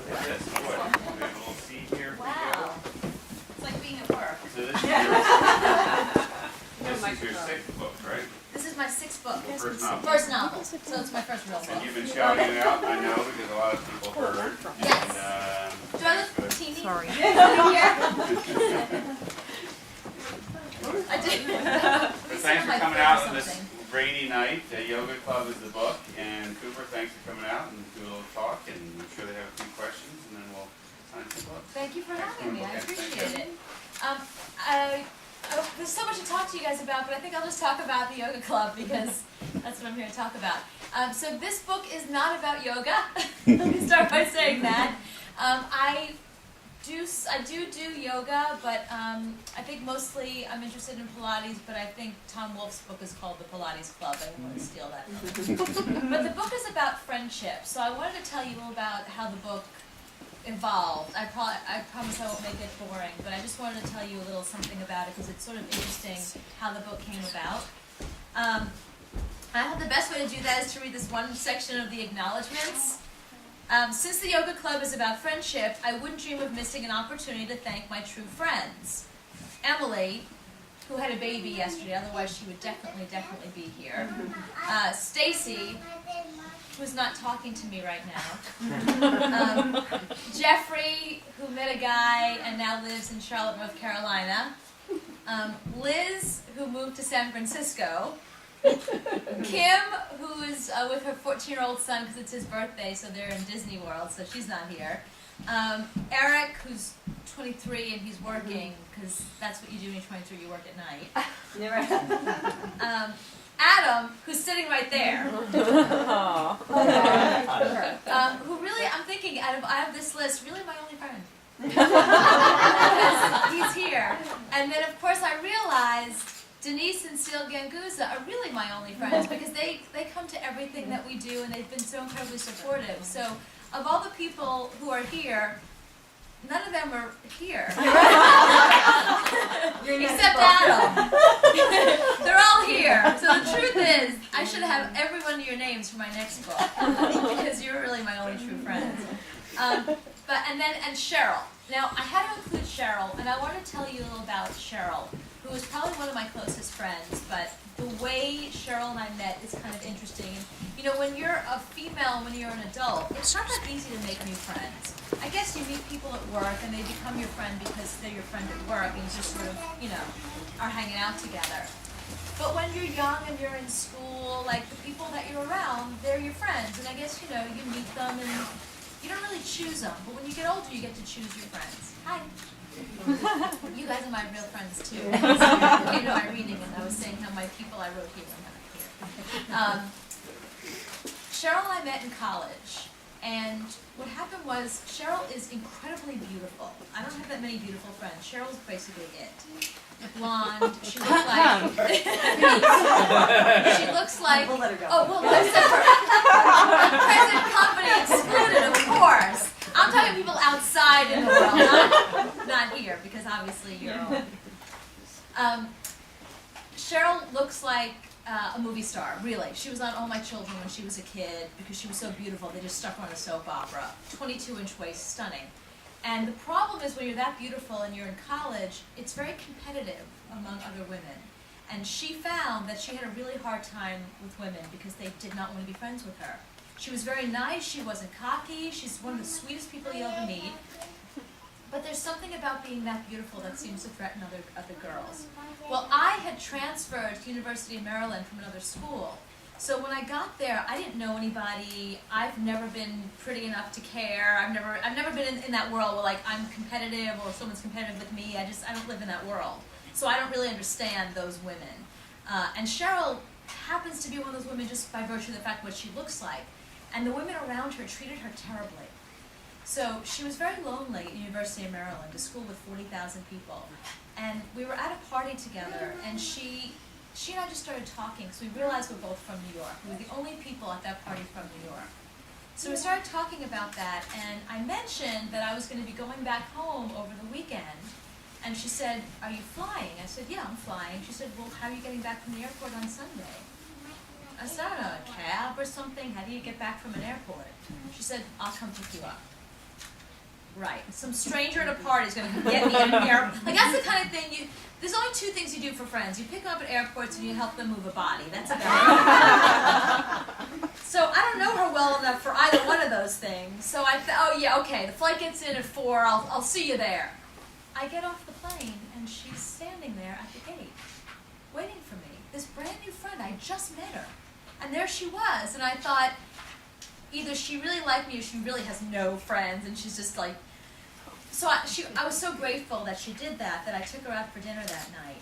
Yes, boy. We have a little seat here for Wow. It's like being at work. you. So this is your sixth book, right? This is my sixth book. Well, first novel. First novel. So it's my first real And book. you've been shouting it out, I know, because a lot of people heard. Yes. And, Do I look teeny? Sorry. I do. But thanks for coming out on this rainy night. Yoga Club is the book. And Cooper, thanks for coming out and do a little talk. And I'm sure they have a few questions, and then we'll sign some books. Thank you for having me. I Okay, thank appreciate you. it. There's so much to talk to you guys about, but I think I'll just talk about the Yoga Club because that's what I'm here to talk about. So this book is not about yoga. Let me start by saying that. I do yoga, but I think mostly I'm interested in Pilates, but I think Tom Wolfe's book is called The Pilates Club. I don't want to steal that from him. But the book is about friendship, so I wanted to tell you about how the book evolved. I promise I won't make it boring, but I just wanted to tell you a little something about it because it's sort of interesting how the book came about. I thought the best way to do that is to read this one section of the Acknowledgements. Since the Yoga Club is about friendship, I wouldn't dream of missing an opportunity to thank my true friends. Emily, who had a baby yesterday, otherwise she would definitely be here. Stacy, who's not talking to me right now. Jeffrey, who met a guy and now lives in Charlotte, North Carolina. Liz, who moved to San Francisco. Kim, who is with her 14-year-old son because it's his birthday, so they're in Disney World, so she's not here. Eric, who's 23 and he's working because that's what you do when you're 23, you work at night. Adam, who's sitting right there. Who really, I'm thinking, out of this list, really my only friend. Because he's here. And then, of course, I realized Denise and Seal Ganguza are really my only friends because they come to everything that we do and they've been so incredibly supportive. So, of all the people who are here, none of them are here. Except Adam. They're all here. So the truth is, I should have every one of your names for my next book because you're really my only true friends. And Cheryl. Now I had to include Cheryl, and I want to tell you a little about Cheryl, who is probably one of my closest friends. But the way Cheryl and I met is kind of interesting. And, you know, when you're a female, when you're an adult, it's not that easy to make new friends. I guess you meet people at work and they become your friend because they're your friend at work and you just sort of, you know, are hanging out together. But when you're young and you're in school, like the people that you're around, they're your friends. And I guess, you know, you meet them and you don't really choose them. But when you get older, you get to choose your friends. Hi. You guys are my real friends too. I came to my reading and I was saying how my people I wrote here are not here. Cheryl and I met in college. And what happened was, Cheryl is incredibly beautiful. I don't have that many beautiful friends. Cheryl's basically it. Blonde, she looks like... she looks like... We'll let her go. Oh, well, listen, present company excluded, of course. I'm talking people outside in the world, not here, because obviously you're all... Cheryl looks like a movie star, really. She was on All My Children when she was a kid because she was so beautiful. They just stuck her on a soap opera. 22-inch waist, stunning. And the problem is when you're that beautiful and you're in college, it's very competitive among other women. And she found that she had a really hard time with women because they did not want to be friends with her. She was very nice, she wasn't cocky, she's one of the sweetest people you'll ever meet. But there's something about being that beautiful that seems to threaten other girls. Well, I had transferred to University of Maryland from another school. So when I got there, I didn't know anybody. I've never been pretty enough to care. I've never been in that world where like I'm competitive or someone's competitive with me. I don't live in that world. So I don't really understand those women. And Cheryl happens to be one of those women just by virtue of the fact of what she looks like. And the women around her treated her terribly. So she was very lonely at University of Maryland, a school with 40,000 people. And we were at a party together, and she and I just started talking, because we realized we're both from New York. We were the only people at that party from New York. So we started talking about that, and I mentioned that I was going to be going back home over the weekend. And she said, "Are you flying?" I said, "Yeah, I'm flying." She said, "Well, how are you getting back from the airport on Sunday?" I said, "I don't know, a cab or something? How do you get back from an airport?" She said, "I'll come pick you up." Right. Some stranger at a party is going to get me in an airport. Like, that's the kind of thing there's only two things you do for friends. You pick them up at airports and you help them move a body. That's about it. So I don't know her well enough for either one of those things. So I thought, oh yeah, okay, the flight gets in at 4, I'll see you there. I get off the plane and she's standing there at the gate, waiting for me. This brand new friend, I just met her. And there she was, and I thought, either she really liked me or she really has no friends, and she's just like, so I was so grateful that she did that I took her out for dinner that night.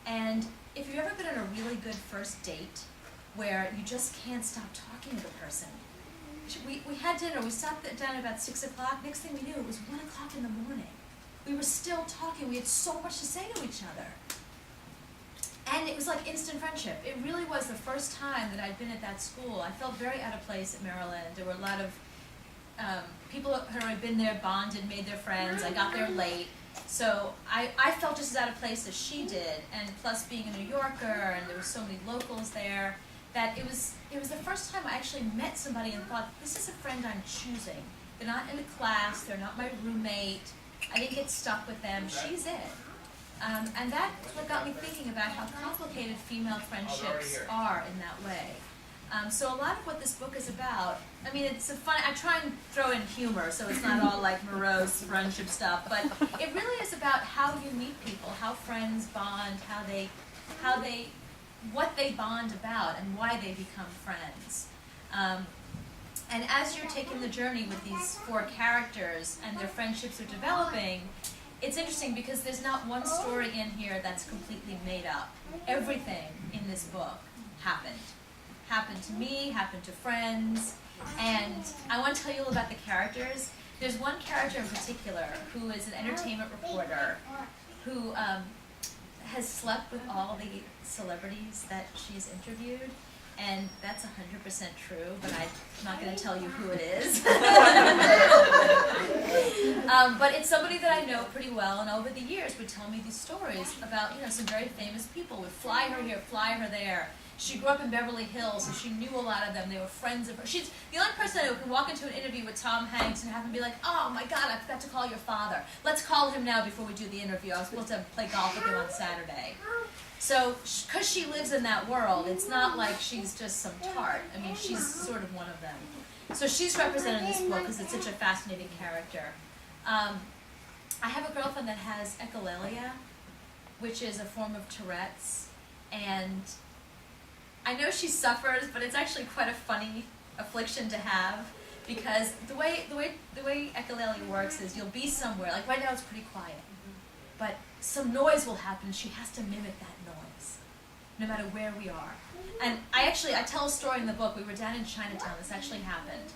And if you've ever been on a really good first date, where you just can't stop talking to the person. We had dinner, we sat down at about 6 o'clock, next thing we knew it was 1 o'clock in the morning. We were still talking, we had so much to say to each other. And it was like instant friendship. It really was the first time that I'd been at that school. I felt very out of place at Maryland. There were a lot of people who had been there, bonded, made their friends. I got there late. So I felt just as out of place as she did. And plus being a New Yorker, and there were so many locals there, that it was the first time I actually met somebody and thought, this is a friend I'm choosing. They're not in a class, they're not my roommate. I didn't get stuck with them, she's it. And that's what got me thinking about how complicated female friendships are in that way. So a lot of what this book is about, I mean, it's a fun, I try and throw in humor, so it's not all like morose friendship stuff, but it really is about how you meet people, how friends bond, what they bond about, and why they become friends. And as you're taking the journey with these 4 characters and their friendships are developing, it's interesting because there's not one story in here that's completely made up. Everything in this book happened. Happened to me, happened to friends, and I want to tell you a little about the characters. There's one character in particular who is an entertainment reporter who has slept with all the celebrities that she's interviewed, and that's 100% true, but I'm not going to tell you who it is. But it's somebody that I know pretty well, and over the years would tell me these stories about, some very famous people, would fly her here, fly her there. She grew up in Beverly Hills, so she knew a lot of them. They were friends of her. She's the only person I know who can walk into an interview with Tom Hanks and have him be like, oh my God, I forgot to call your father. Let's call him now before we do the interview. I was supposed to play golf with him on Saturday. So, because she lives in that world, it's not like she's just some tart. I mean, she's sort of one of them. So she's represented in this book because it's such a fascinating character. I have a girlfriend that has echolalia, which is a form of Tourette's, and I know she suffers, but it's actually quite a funny affliction to have, because the way echolalia works is you'll be somewhere, like right now it's pretty quiet, but some noise will happen and she has to mimic that noise, no matter where we are. And I tell a story in the book. We were down in Chinatown, this actually happened.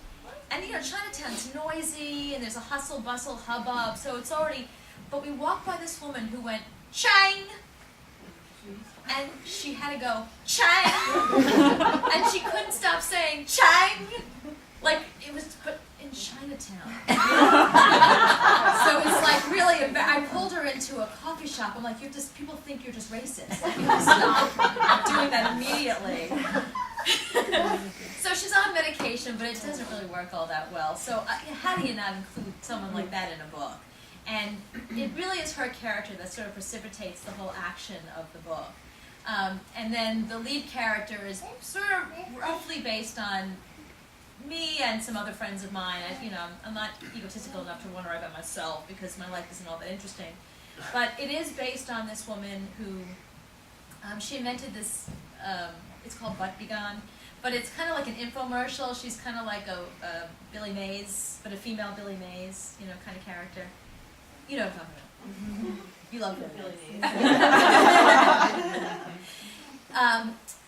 And Chinatown's noisy and there's a hustle, bustle, hubbub, so it's already, but we walked by this woman who went, Chang! And she had to go, Chang! And she couldn't stop saying, Chang! Like, it was, but in Chinatown. So it's like really, I pulled her into a coffee shop. I'm like, people think you're just racist. You have to stop doing that immediately. So she's on medication, but it doesn't really work all that well. So how do you not include someone like that in a book? And it really is her character that sort of precipitates the whole action of the book. And then the lead character is sort of roughly based on me and some other friends of mine. I'm not egotistical enough to want to write about myself because my life isn't all that interesting. But it is based on this woman who, she invented this, it's called Butt Be Gone, but it's kind of like an infomercial. She's kind of like a Billy Mays, but a female Billy Mays, kind of character. You know what I'm talking about. You love Billy Mays.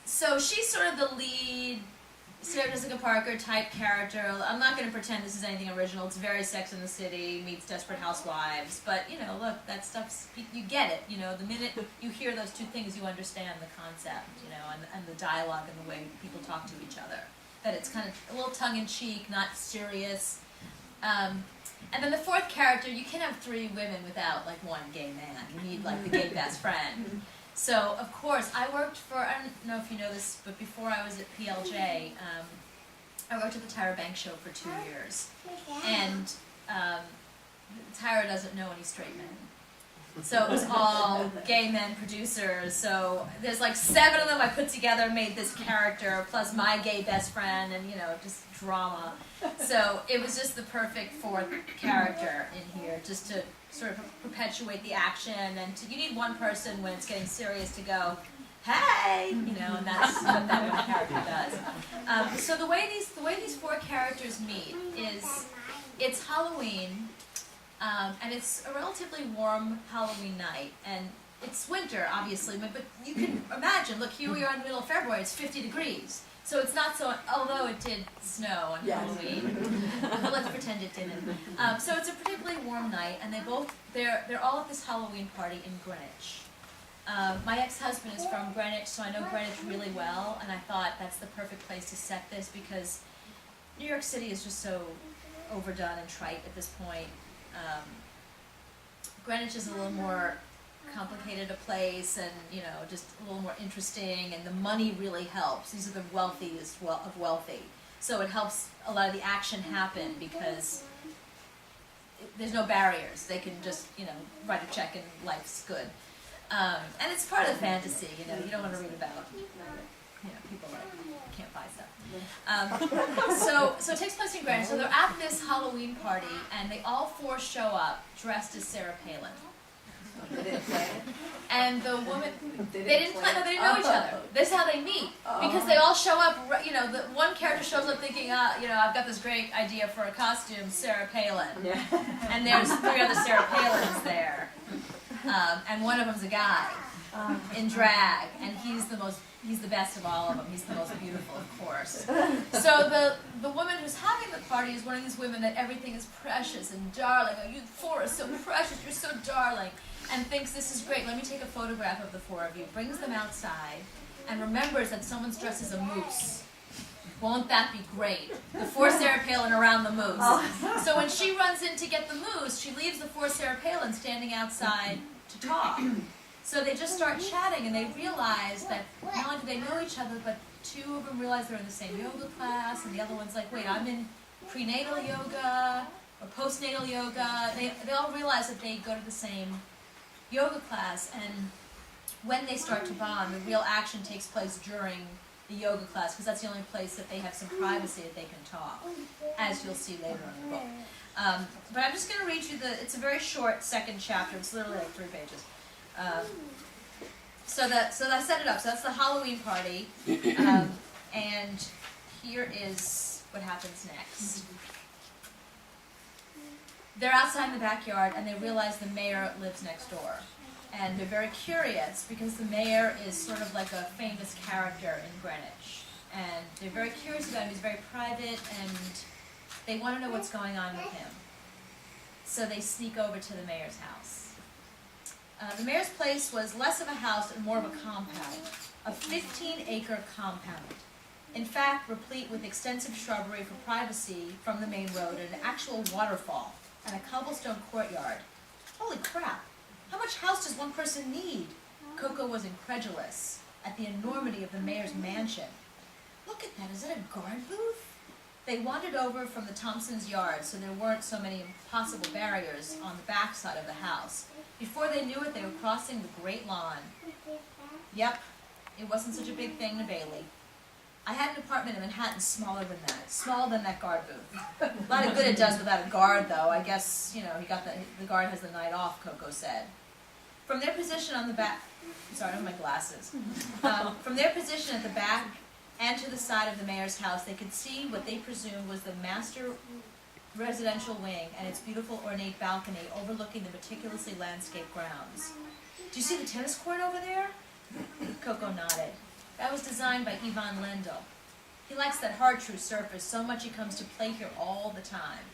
So she's sort of the lead Sarah Jessica Parker type character. I'm not going to pretend this is anything original. It's very Sex and the City meets Desperate Housewives. But, look, that stuff's, you get it. The minute you hear those two things, you understand the concept, and the dialogue and the way people talk to each other. That it's kind of a little tongue-in-cheek, not serious. And then the 4th character, you can't have 3 women without, like, one gay man. You need, like, the gay best friend. So, of course, I worked for, I don't know if you know this, but before I was at PLJ, I worked at the Tyra Banks Show for 2 years. And Tyra doesn't know any straight men. So it was all gay men producers. So there's like 7 of them I put together, made this character, plus my gay best friend, and just drama. So it was just the perfect 4th character in here, just to sort of perpetuate the action. And you need one person when it's getting serious to go, hey, and that's what that one character does. So the way these 4 characters meet is, it's Halloween. And it's a relatively warm Halloween night, and it's winter, obviously, but you can imagine, look, here we are in the middle of February, it's 50 degrees. So it's not so, although it did snow on Halloween, but let's pretend it didn't. So it's a particularly warm night, and they're all at this Halloween party in Greenwich. My ex-husband is from Greenwich, so I know Greenwich really well, and I thought that's the perfect place to set this, because New York City is just so overdone and trite at this point. Greenwich is a little more complicated a place, and just a little more interesting, and the money really helps. These are the wealthiest of wealthy, so it helps a lot of the action happen because there's no barriers. They can just write a check and life's good, and it's part of the fantasy. You don't want to read about people that can't buy stuff. So it takes place in Greenwich. So they're at this Halloween party, and they all 4 show up dressed as Sarah Palin. They didn't play it? And the woman, they didn't know each other. This is how they meet, because they all show up. The one character shows up thinking, I've got this great idea for a costume, Sarah Palin. Yeah. And there's 3 other Sarah Palins there, and one of them's a guy in drag, and he's the best of all of them. He's the most beautiful, of course. So the woman who's having the party is one of these women that everything is precious and darling. Oh, you 4 are so precious, you're so darling. And thinks, this is great, let me take a photograph of the 4 of you. Brings them outside and remembers that someone's dressed as a moose. Won't that be great? The 4 Sarah Palin around the moose. So when she runs in to get the moose, she leaves the 4 Sarah Palin standing outside to talk. So they just start chatting, and they realize that not only do they know each other, but 2 of them realize they're in the same yoga class, and the other one's like, wait, I'm in prenatal yoga or postnatal yoga. They all realize that they go to the same yoga class, and when they start to bond, the real action takes place during the yoga class, because that's the only place that they have some privacy that they can talk, as you'll see later in the book. But I'm just going to read you it's a very short 2nd chapter. It's literally like 3 pages. So I set it up. So that's the Halloween party, and here is what happens next. They're outside in the backyard, and they realize the mayor lives next door. And they're very curious, because the mayor is sort of like a famous character in Greenwich. And they're very curious about him. He's very private, and they want to know what's going on with him. So they sneak over to the mayor's house. The mayor's place was less of a house and more of a compound, a 15-acre compound. In fact, replete with extensive shrubbery for privacy from the main road and an actual waterfall and a cobblestone courtyard. Holy crap! How much house does one person need? Coco was incredulous at the enormity of the mayor's mansion. Look at that, is it a guard booth? They wandered over from the Thompsons' yard, so there weren't so many impossible barriers on the back side of the house. Before they knew it, they were crossing the great lawn. Yep, it wasn't such a big thing to Bailey. I had an apartment in Manhattan smaller than that guard booth. A lot of good it does without a guard, though. I guess, he got the guard has the night off, Coco said. From their position on the back, sorry, I don't have my glasses. From their position at the back and to the side of the mayor's house, they could see what they presumed was the master residential wing and its beautiful ornate balcony overlooking the meticulously landscaped grounds. Do you see the tennis court over there? Coco nodded. That was designed by Ivan Lendl. He likes that hard true surface so much he comes to play here all the time.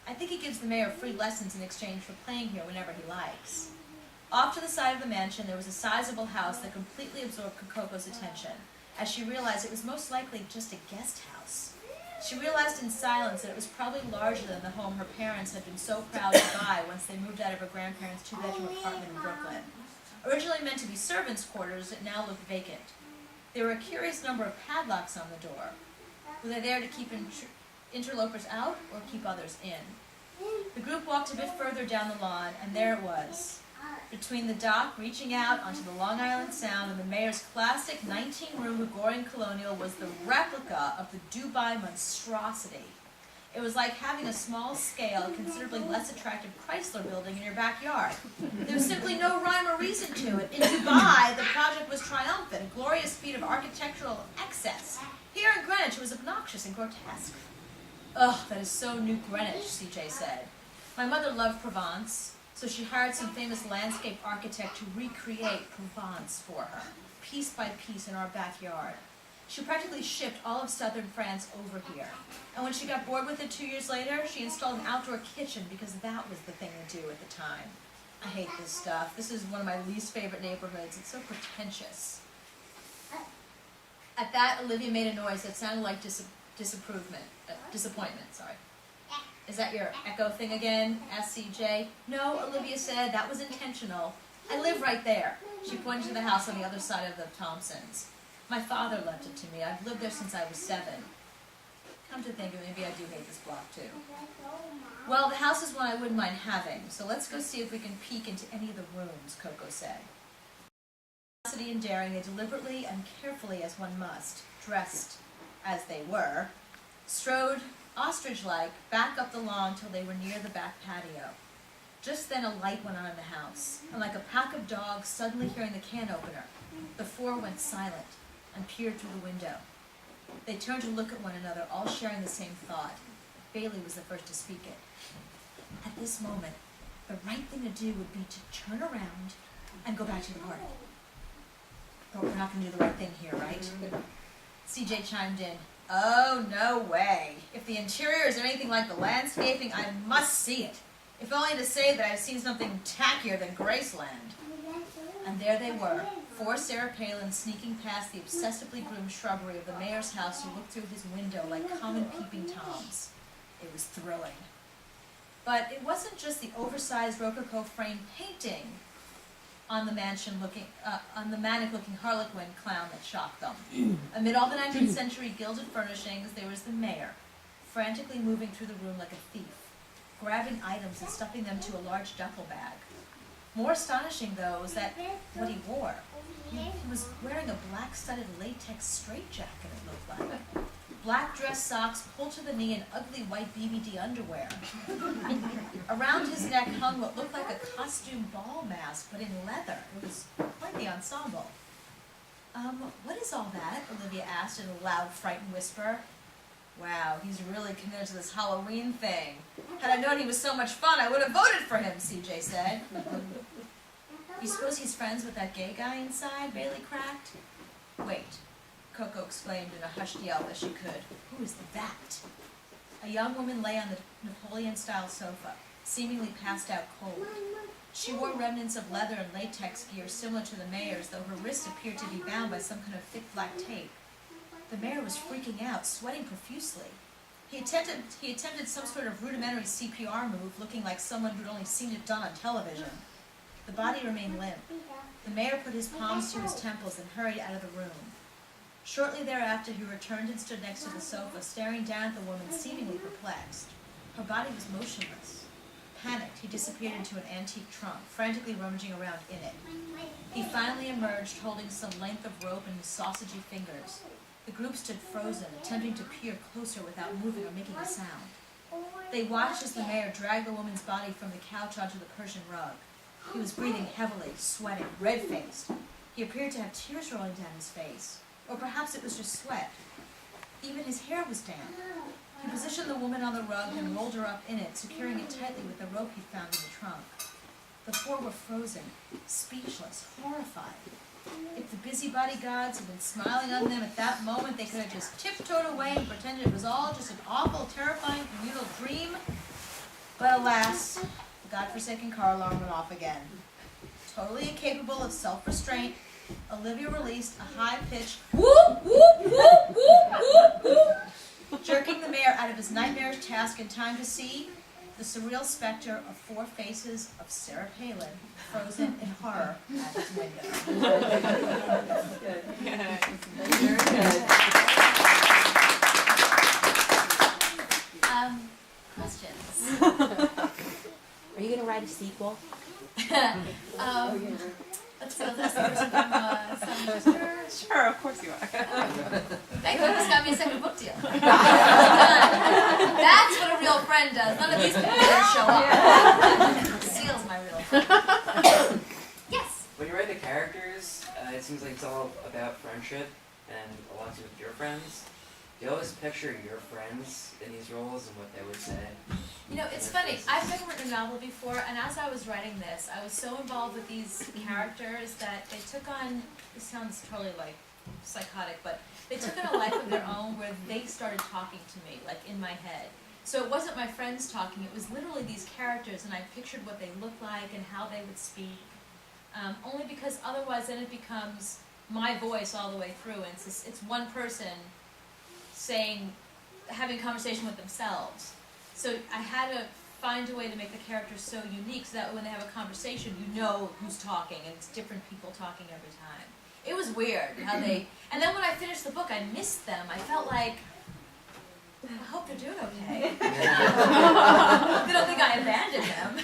I think he gives the mayor free lessons in exchange for playing here whenever he likes. Off to the side of the mansion there was a sizable house that completely absorbed Coco's attention, as she realized it was most likely just a guest house. She realized in silence that it was probably larger than the home her parents had been so proud to buy once they moved out of her grandparents' 2-bedroom apartment in Brooklyn. Originally meant to be servants' quarters, it now looked vacant. There were a curious number of padlocks on the door. Were they there to keep interlopers out or keep others in? The group walked a bit further down the lawn, and there it was. Between the dock reaching out onto the Long Island Sound and the mayor's classic 19-room Gregorian colonial was the replica of the Dubai monstrosity. It was like having a small-scale, considerably less attractive Chrysler building in your backyard. There was simply no rhyme or reason to it. In Dubai, the project was triumphant, a glorious feat of architectural excess. Here in Greenwich, it was obnoxious and grotesque. Ugh, that is so New Greenwich, CJ said. My mother loved Provence, so she hired some famous landscape architect to recreate Provence for her, piece by piece in our backyard. She practically shipped all of southern France over here. And when she got bored with it 2 years later, she installed an outdoor kitchen because that was the thing to do at the time. I hate this stuff. This is one of my least favorite neighborhoods. It's so pretentious. At that, Olivia made a noise that sounded like disappointment. Sorry. Is that your echo thing again? Asked CJ. No, Olivia said, that was intentional. I live right there. She pointed to the house on the other side of the Thompsons. My father left it to me. I've lived there since I was 7. Come to think of it, maybe I do hate this block too. Well, the house is one I wouldn't mind having, so let's go see if we can peek into any of the rooms, Coco said. Curiosity and daring, they deliberately and carefully, as one must, dressed as they were, strode, ostrich-like, back up the lawn till they were near the back patio. Just then a light went on in the house, and like a pack of dogs suddenly hearing the can opener, the 4 went silent and peered through the window. They turned to look at one another, all sharing the same thought. Bailey was the first to speak it. At this moment, the right thing to do would be to turn around and go back to the party. But we're not going to do the right thing here, right? CJ chimed in. Oh, no way. If the interior is anything like the landscaping, I must see it. If only to say that I've seen something tackier than Graceland. And there they were, 4 Sarah Palins sneaking past the obsessively groomed shrubbery of the mayor's house to look through his window like common peeping toms. It was thrilling. But it wasn't just the oversized Rococo frame painting on the manic-looking Harlequin clown that shocked them. Amid all the 19th century gilded furnishings, there was the mayor, frantically moving through the room like a thief, grabbing items and stuffing them to a large duffel bag. More astonishing, though, was that what he wore. He was wearing a black-studded latex straitjacket, it looked like. Black dress socks pulled to the knee and ugly white BBD underwear. Around his neck hung what looked like a costume ball mask, but in leather. It was quite the ensemble. What is all that? Olivia asked in a loud, frightened whisper. Wow, he's really committed to this Halloween thing. Had I known he was so much fun, I would have voted for him, CJ said. You suppose he's friends with that gay guy inside? Bailey cracked. Wait, Coco exclaimed in a hushed yell as she could. Who is that? A young woman lay on the Napoleon-style sofa, seemingly passed out cold. She wore remnants of leather and latex gear similar to the mayor's, though her wrists appeared to be bound by some kind of thick black tape. The mayor was freaking out, sweating profusely. He attempted some sort of rudimentary CPR move, looking like someone who'd only seen it done on television. The body remained limp. The mayor put his palms to his temples and hurried out of the room. Shortly thereafter, he returned and stood next to the sofa, staring down at the woman, seemingly perplexed. Her body was motionless. Panicked, he disappeared into an antique trunk, frantically rummaging around in it. He finally emerged, holding some length of rope in his sausagey fingers. The group stood frozen, attempting to peer closer without moving or making a sound. They watched as the mayor dragged the woman's body from the couch onto the Persian rug. He was breathing heavily, sweating, red-faced. He appeared to have tears rolling down his face. Or perhaps it was just sweat. Even his hair was damp. He positioned the woman on the rug and rolled her up in it, securing it tightly with the rope he found in the trunk. The 4 were frozen, speechless, horrified. If the busybody gods had been smiling on them at that moment, they could have just tiptoed away and pretended it was all just an awful, terrifying communal dream. But alas, the godforsaken car alarm went off again. Totally incapable of self-restraint, Olivia released a high-pitched whoop, whoop, whoop, whoop, whoop, whoop, jerking the mayor out of his nightmarish task in time to see the surreal specter of 4 faces of Sarah Palin frozen in horror at his window. Good. Questions? Are you gonna write a sequel? Let's see, that's the person from Summer. Sure, of course you are. Thank you, this got me a second book deal. That's what a real friend does. None of these people didn't show up. Seal's my real friend. Yes? When you write the characters, it seems like it's all about friendship and a lot to do with your friends. Do you always picture your friends in these roles and what they would say? You know, it's funny. I've never written a novel before, and as I was writing this, I was so involved with these characters that they took on, this sounds totally like psychotic, but they took on a life of their own where they started talking to me, like in my head. So it wasn't my friends talking, it was literally these characters, and I pictured what they looked like and how they would speak. Only because otherwise then it becomes my voice all the way through, and it's one person having a conversation with themselves. So I had to find a way to make the characters so unique so that when they have a conversation, you know who's talking, and it's different people talking every time. It was weird how they, and then when I finished the book, I missed them. I felt like, I hope they're doing okay. They don't think I abandoned them.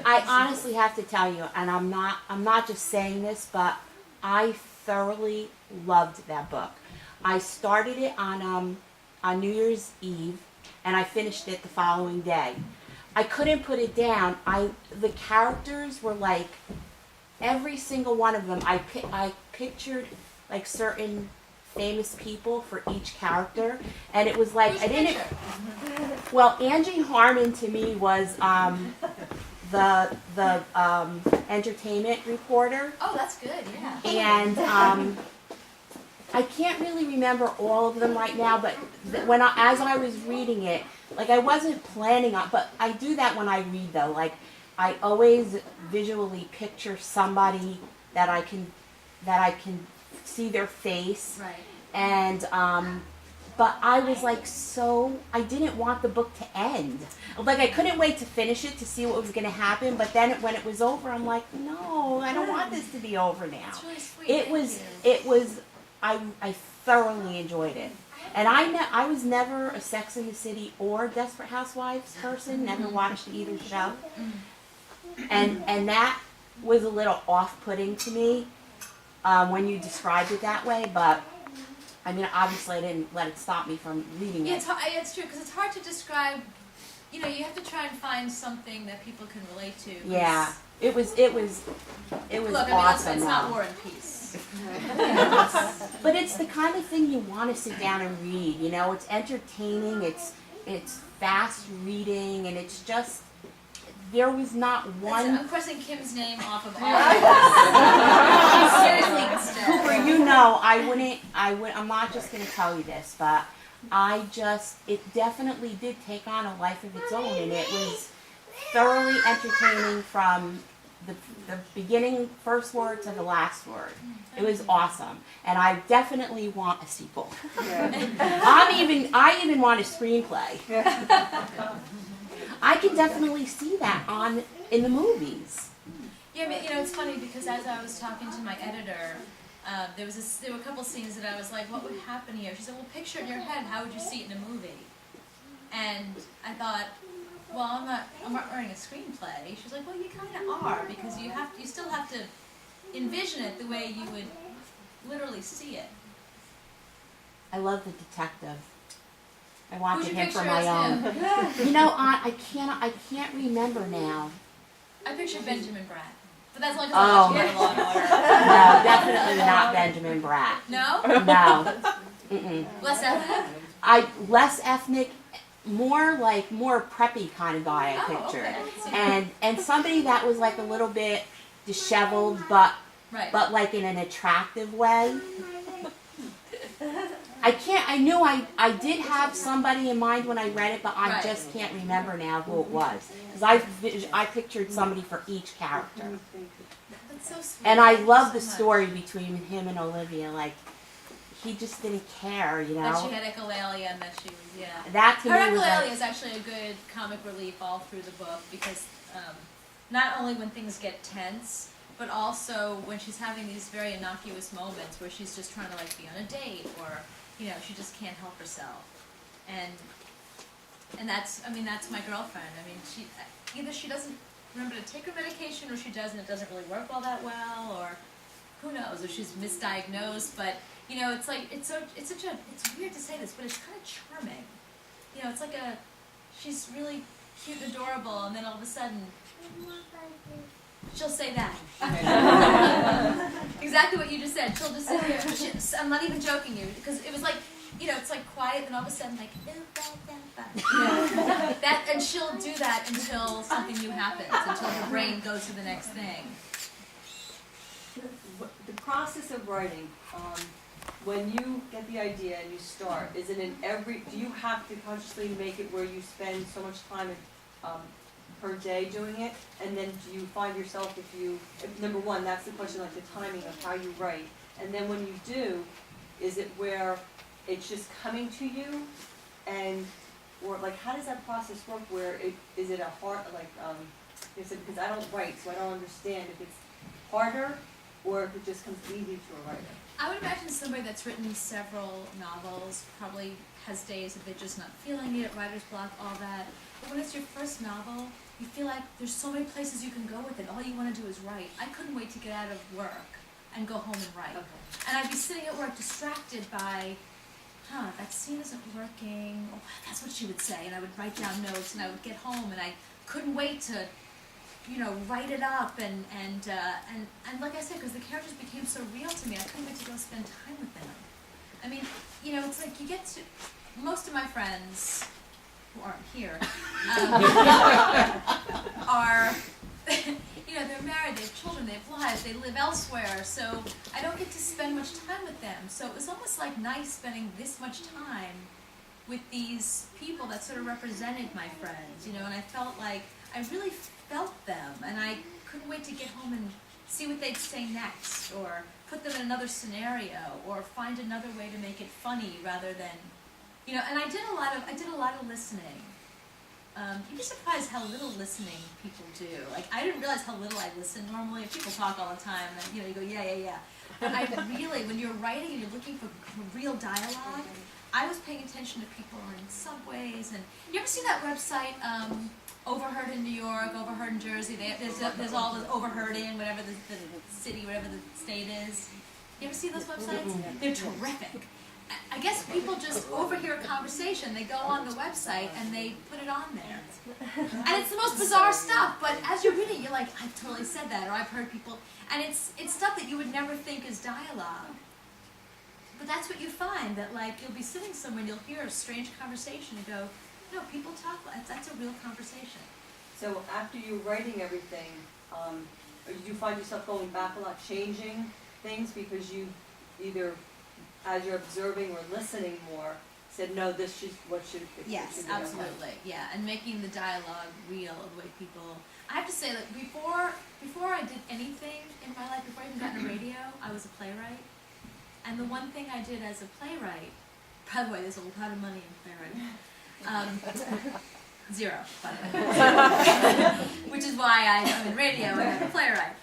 I honestly have to tell you, and I'm not just saying this, but I thoroughly loved that book. I started it on New Year's Eve, and I finished it the following day. I couldn't put it down. The characters were like, every single one of them, I pictured like certain famous people for each character, and it was like, Who's I didn't, picture? well, Angie Harmon to me was the entertainment reporter, Oh, that's good, yeah. and I can't really remember all of them right now, but as I was reading it, like I wasn't planning on, but I do that when I read though. Like I always visually picture somebody that I can see their face, Right. and but I was like I didn't want the book to end. Like I couldn't wait to finish it to see what was going to happen. But then when it was over, I'm like, no, I don't want this to be over now. It's really sweet. It was. I thoroughly enjoyed it, and I was never a Sex and the City or Desperate Housewives person. Never watched either show, and that was a little off-putting to me when you described it that way. But I mean, obviously, I didn't let it stop me from reading Yeah, it. it's true, because it's hard to describe, you know, you have to try and find something that people can relate to. 'Cause Yeah, it was look, I mean, awesome. it's not War and Peace. But it's the kind of thing you want to sit down and read. You know, it's entertaining. It's fast reading, and it's just there was not one. I'm crossing Kim's name off of all of this. Seriously, instead. Cooper, you know, I'm not just going to tell you this, but it definitely did take on a life of its own, and it was thoroughly entertaining from the beginning first word to the last word. It was awesome, and I definitely want a sequel. I even want a screenplay. I can definitely see that in the movies. Yeah, but you know, it's funny because as I was talking to my editor, there were a couple scenes that I was like, what would happen here? She said, well, picture it in your head, how would you see it in a movie? And I thought, well, I'm not writing a screenplay. She's like, well, you kind of are, because you still have to envision it the way you would literally see it. I love the detective. I wanted Who'd you him for picture my as own. him? You know, I can't remember now. I pictured Benjamin Bratt, but that's only because Oh. I watched Law and Order. No, definitely not Benjamin Bratt. No? No. Mm-mm. Less ethnic? Less ethnic, more preppy kind of guy I pictured. Okay. I can see And somebody that was like a little bit disheveled, but Right. like in an attractive way. I knew I did have somebody in mind when I read it, but I Right. just can't remember now who it was. Because I pictured somebody for each character. That's so sweet. And I love so the much. story between him and Olivia. Like, he just didn't care, you That know? she had echolalia and that she was, yeah. That to Her me was echolalia like, is actually a good comic relief all through the book because not only when things get tense, but also when she's having these very innocuous moments where she's just trying to like be on a date or, you know, she just can't help herself. And that's my girlfriend. I mean, she doesn't remember to take her medication, or she does and it doesn't really work all that well, or who knows, or she's misdiagnosed. But you know, it's like it's weird to say this, but it's kind of charming. You know, it's like she's really cute and adorable, and then all of a sudden she'll say that. Exactly what you just said. She'll just sit here. I'm not even joking you, because it was like, you know, it's like quiet, and all of a sudden like, that, and she'll do that until something new happens, until her brain goes to the next thing. The process of writing, when you get the idea and you start, is it do you have to consciously make it where you spend so much time per day doing it? And then do you find yourself, number one, that's the question, like the timing of how you write. And then when you do, is it where it's just coming to you? Or like, how does that process work, is it a hard, like, because I don't write, so I don't understand if it's harder or if it just comes easy to a writer. I would imagine somebody that's written several novels probably has days of it just not feeling it, writer's block, all that. But when it's your first novel, you feel like there's so many places you can go with it. All you want to do is write. I couldn't wait to get out of work and go home and write. Okay. And I'd be sitting at work distracted by, that scene isn't working. Oh, that's what she would say. And I would write down notes, and I would get home, and I couldn't wait to, you know, write it up, and like I said, because the characters became so real to me, I couldn't wait to go spend time with them. I mean, you know, it's like you get to, most of my friends who aren't here are, you know, they're married, they have children, they have lives, they live elsewhere, so I don't get to spend much time with them. So it was almost like nice spending this much time with these people that sort of represented my friends, you know, and I felt like I really felt them, and I couldn't wait to get home and see what they'd say next, or put them in another scenario, or find another way to make it funny rather than, you know. And I did a lot of listening. You'd be surprised how little listening people do. Like, I didn't realize how little I listen normally. People talk all the time, and you know, you go yeah. But I really, when you're writing and you're looking for real dialogue, I was paying attention to people in subways. And you ever see that website? Overheard in New York, overheard in Jersey. There's all the overhearding, whatever the city, whatever the state is. You ever see those websites? They're terrific. I guess people just overhear a conversation. They go on the website and they put it on there. And it's the most bizarre stuff, but as you're reading, you're like, I've totally said that, or I've heard people. And it's stuff that you would never think is dialogue. But that's what you find, that like you'll be sitting somewhere and you'll hear a strange conversation and go, no, people talk, that's a real conversation. So after you're writing everything, do you find yourself going back a lot, changing things because you either, as you're observing or listening more, said, no, this is what should be? Yes, absolutely, yeah, and making the dialogue real of the way people. I have to say that before I did anything in my life, before I even got into radio, I was a playwright. And the one thing I did as a playwright, by the way, there's a lot of money in playwriting. Zero, by the way. Which is why I'm in radio and I'm a playwright.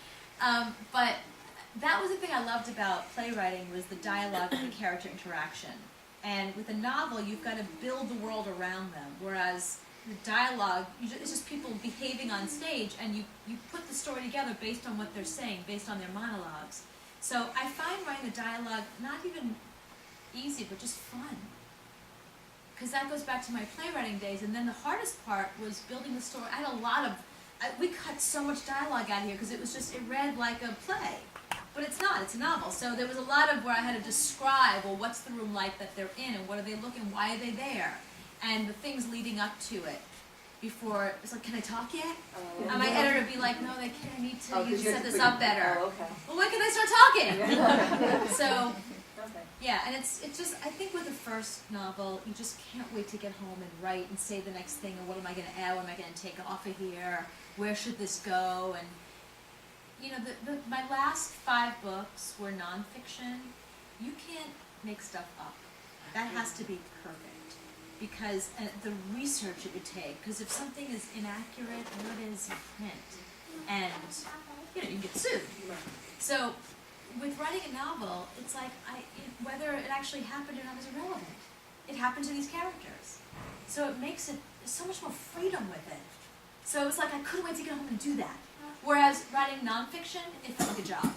But that was the thing I loved about playwriting, was the dialogue and the character interaction. And with a novel, you've got to build the world around them, whereas the dialogue, it's just people behaving on stage, and you put the story together based on what they're saying, based on their monologues. So I find writing the dialogue not even easy, but just fun. Because that goes back to my playwriting days, and then the hardest part was building the story. I had a lot of, we cut so much dialogue out of here because it read like a play. But it's not, it's a novel. So there was a lot of where I had to describe, well, what's the room like that they're in, and what are they looking, why are they there? And the things leading up to it. Before, it's like, can I talk yet? And my editor would be like, no, they can't, I need to, you set this up better. Oh, okay. Well, when can I start talking? So, Okay. yeah, and it's just, I think with the first novel, you just can't wait to get home and write and say the next thing, or what am I going to add, what am I going to take off of here, where should this go, and, you know, my last 5 books were nonfiction. You can't make stuff up. That has to be perfect. Because the research it would take, because if something is inaccurate, what is print? And, you know, you can get sued. So, with writing a novel, it's like, whether it actually happened or not is irrelevant. It happened to these characters. So it makes it, there's so much more freedom with it. So it was like I couldn't wait to get home and do that. Whereas writing nonfiction, it felt like a job.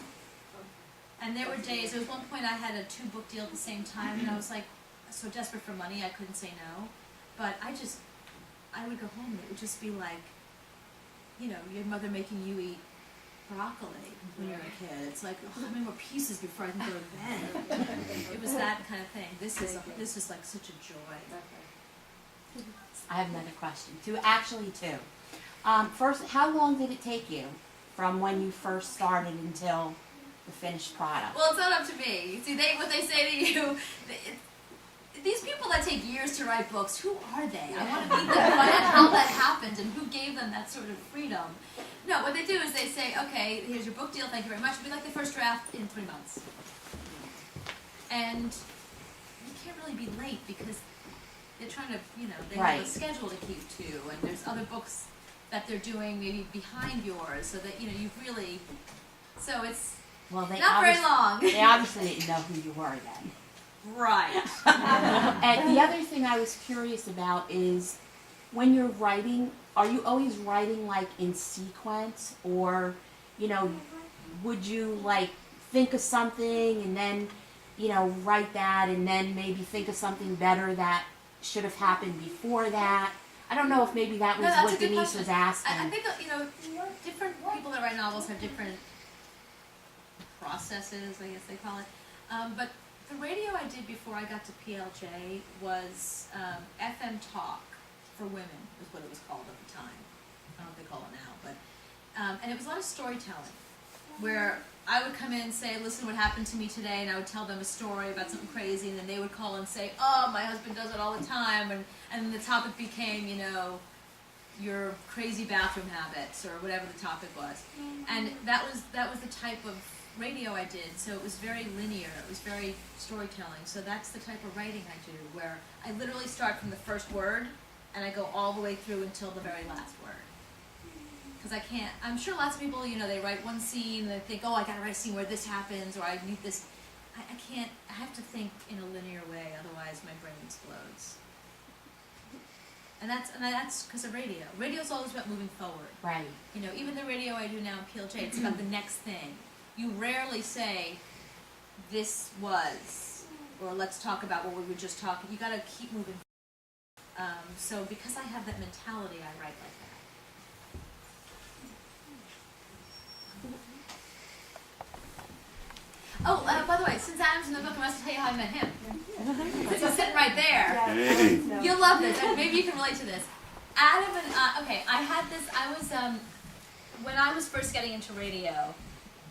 And there were days, there was one point I had a 2-book deal at the same time, and I was like so desperate for money I couldn't say no. But I would go home and it would just be like, you know, your mother making you eat broccoli when you're a kid. It's like, oh, how many more pieces before I can go to bed? It was that kind of thing. This is like such a joy. I have another question. Actually two. First, how long did it take you from when you first started until the finished product? Well, it's not up to me. See, what they say to you, these people that take years to write books, who are they? I want to meet them, find out how that happened and who gave them that sort of freedom. No, what they do is they say, okay, here's your book deal, thank you very much. We like the first draft in 3 months. And you can't really be late because they're trying to, you know, they have a schedule to keep to, and there's other books that they're doing maybe behind yours, so that, you know, you've really, so it's not very long. They obviously didn't know who you were then. Right. And the other thing I was curious about is, when you're writing, are you always writing like in sequence, or, you know, would you like think of something and then, you know, write that and then maybe think of something better that should have happened before that? I don't know if maybe that was what Denise was asking. I think, you know, different people that write novels have different processes, I guess they call it. But the radio I did before I got to PLJ was FM Talk for Women, is what it was called at the time. I don't know what they call it now, but and it was a lot of storytelling, where I would come in and say, listen, what happened to me today, and I would tell them a story about something crazy, and then they would call and say, oh, my husband does it all the time, and the topic became, you know, your crazy bathroom habits, or whatever the topic was. And that was the type of radio I did, so it was very linear, it was very storytelling, so that's the type of writing I do, where I literally start from the first word, and I go all the way through until the very last word. Because I can't, I'm sure lots of people, you know, they write one scene and they think, oh, I gotta write a scene where this happens, or I need this. I can't, I have to think in a linear way, otherwise my brain explodes. And that's because of radio. Radio's always about moving forward. Right. You know, even the radio I do now in PLJ, it's about the next thing. You rarely say, this was, or let's talk about what we were just talking. You gotta keep moving forward. So because I have that mentality, I write like that. Oh, by the way, since Adam's in the book, I must tell you how I met him. Because he's sitting right there. Hey. You'll love this. Maybe you can relate to this. Adam and, okay, I had this, I was, when I was first getting into radio,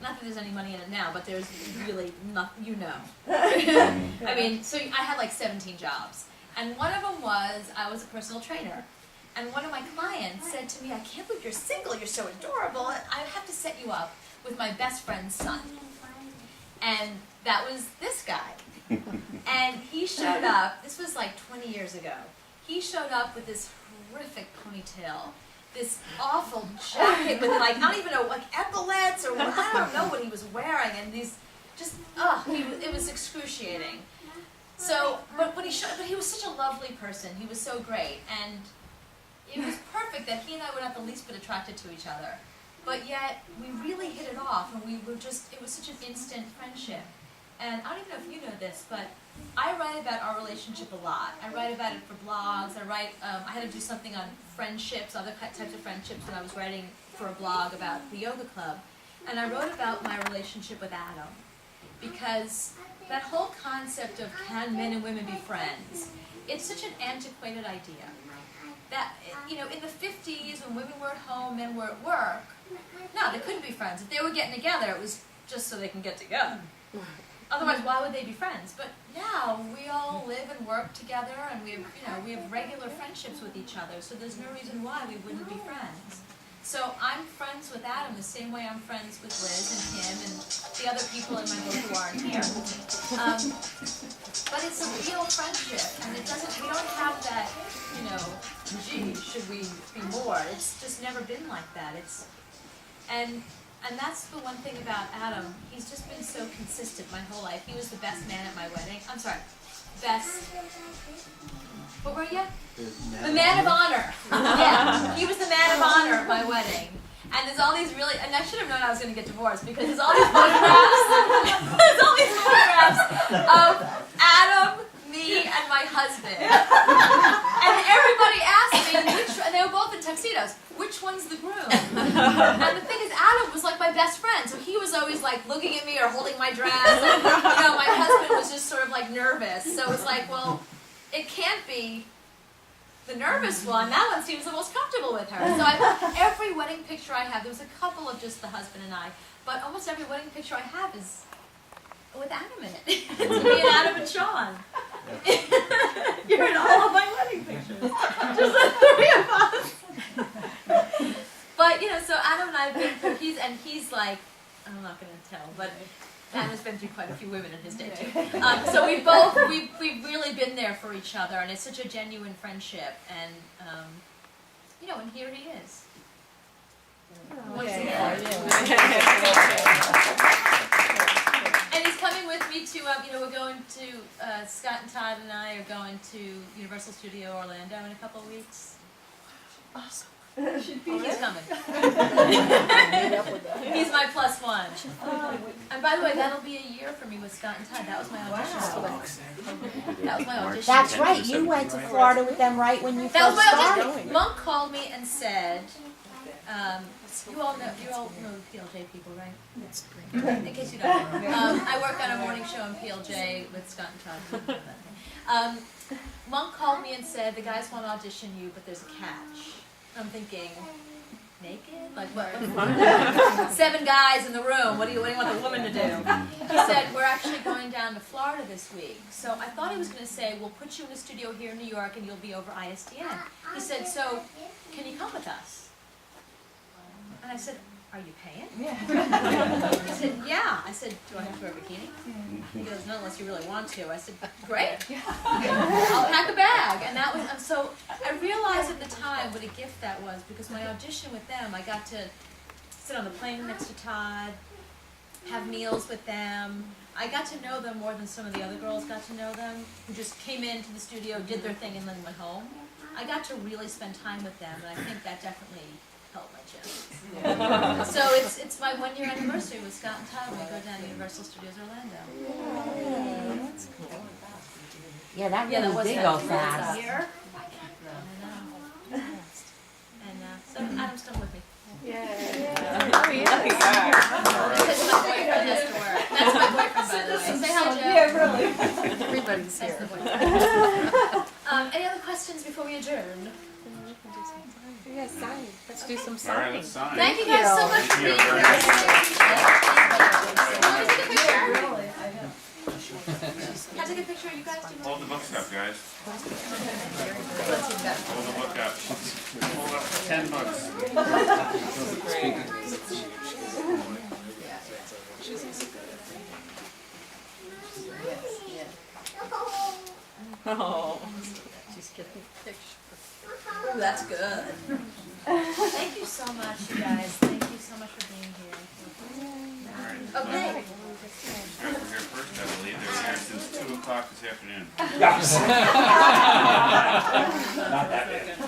not that there's any money in it now, but there's really, not, you know. I mean, so I had like 17 jobs. And one of them was, I was a personal trainer. And one of my clients said to me, I can't believe you're single, you're so adorable, I have to set you up with my best friend's son. And that was this guy. And he showed up, this was like 20 years ago, he showed up with this horrific ponytail, this awful jacket with like, I don't even know, like epaulets, or I don't know what he was wearing, and these, just, it was excruciating. So, but he was such a lovely person, he was so great, and it was perfect that he and I were not the least bit attracted to each other. But yet, we really hit it off, and we were just, it was such an instant friendship. And I don't even know if you know this, but I write about our relationship a lot. I write about it for blogs, I had to do something on friendships, other types of friendships when I was writing for a blog about the yoga club. And I wrote about my relationship with Adam, because that whole concept of can men and women be friends, it's such an antiquated idea. That, you know, in the 50s, when women were at home, men were at work, no, they couldn't be friends. If they were getting together, it was just so they can get together. Otherwise, why would they be friends? But now, we all live and work together, and we have, you know, we have regular friendships with each other, so there's no reason why we wouldn't be friends. So I'm friends with Adam the same way I'm friends with Liz and him and the other people in my book who aren't here. But it's a real friendship, and it doesn't, we don't have that, you know, gee, should we be more? It's just never been like that. And that's the one thing about Adam. He's just been so consistent my whole life. He was the best man at my wedding. I'm sorry. best. What were you? The man of honor. Yeah, he was the man of honor at my wedding. And there's all these really, and I should have known I was going to get divorced because there's all these photographs. There's all these photographs of Adam, me, and my husband. And everybody asked me, and they were both in tuxedos, which one's the groom? And the thing is, Adam was like my best friend, so he was always like looking at me or holding my dress. And, my husband was just sort of like nervous. So it was like, well, it can't be the nervous one. That one seems the most comfortable with her. So every wedding picture I have, there was a couple of just the husband and I, but almost every wedding picture I have is with Adam in it. It's me and Adam and Sean. You're in all of my wedding pictures. Just the three of us. But, so Adam and I have been through, he's like, I'm not going to tell, but Adam's been through quite a few women in his day too. So we've really been there for each other, and it's such a genuine friendship, and, and here he is. Once again. And he's coming with me to, we're going to, Scott and Todd and I are going to Universal Studio Orlando in a couple of weeks. Awesome. He's coming. He's my plus one. And by the way, that'll be a year for me with Scott and Todd. That was my audition. That was my audition. That's right. You went to Florida with them right when you That was first my started. audition. Monk called me and said, you all know the PLJ people, right? In case you don't know. I work on a morning show in PLJ with Scott and Todd. Monk called me and said, the guys want to audition you, but there's a catch. I'm thinking, naked? Like what? 7 guys in the room. What do you want the woman to do? He said, we're actually going down to Florida this week. So I thought he was going to say, we'll put you in a studio here in New York and you'll be over ISDN. He said, so can you come with us? And I said, are you paying? Yeah. He said, yeah. I said, do I have to wear a bikini? He goes, no, unless you really want to. I said, great. I'll pack a bag. And that was, so I realized at the time what a gift that was, because my audition with them, I got to sit on the plane next to Todd, have meals with them. I got to know them more than some of the other girls got to know them, who just came into the studio, did their thing, and then went home. I got to really spend time with them, and I think that definitely helped my chances. So it's my 1-year anniversary with Scott and Todd when we go down to Universal Studios Orlando. That's cool. Yeah, that really that was did that go year. fast. I know. And so Adam's come with me. Yeah. Because my boyfriend has to work. That's my boyfriend, by the way. Say hi, Joe. Yeah, really. Everybody's That's the here. boyfriend. Any other questions before we adjourn? Yes, sign. Let's do some All right, signing. let's sign. Thank you guys so much for Thank you being very here. much. Want to take a picture? Can I take a picture of you guys? Hold the books up, guys. Hold the book up. Hold up 10 books. Oh. Just get the picture. Ooh, that's good. Thank you so much, you guys. Thank you so much for being here. All right. Okay. They're here first, I believe. They're here since 2 o'clock this afternoon. Not that bad.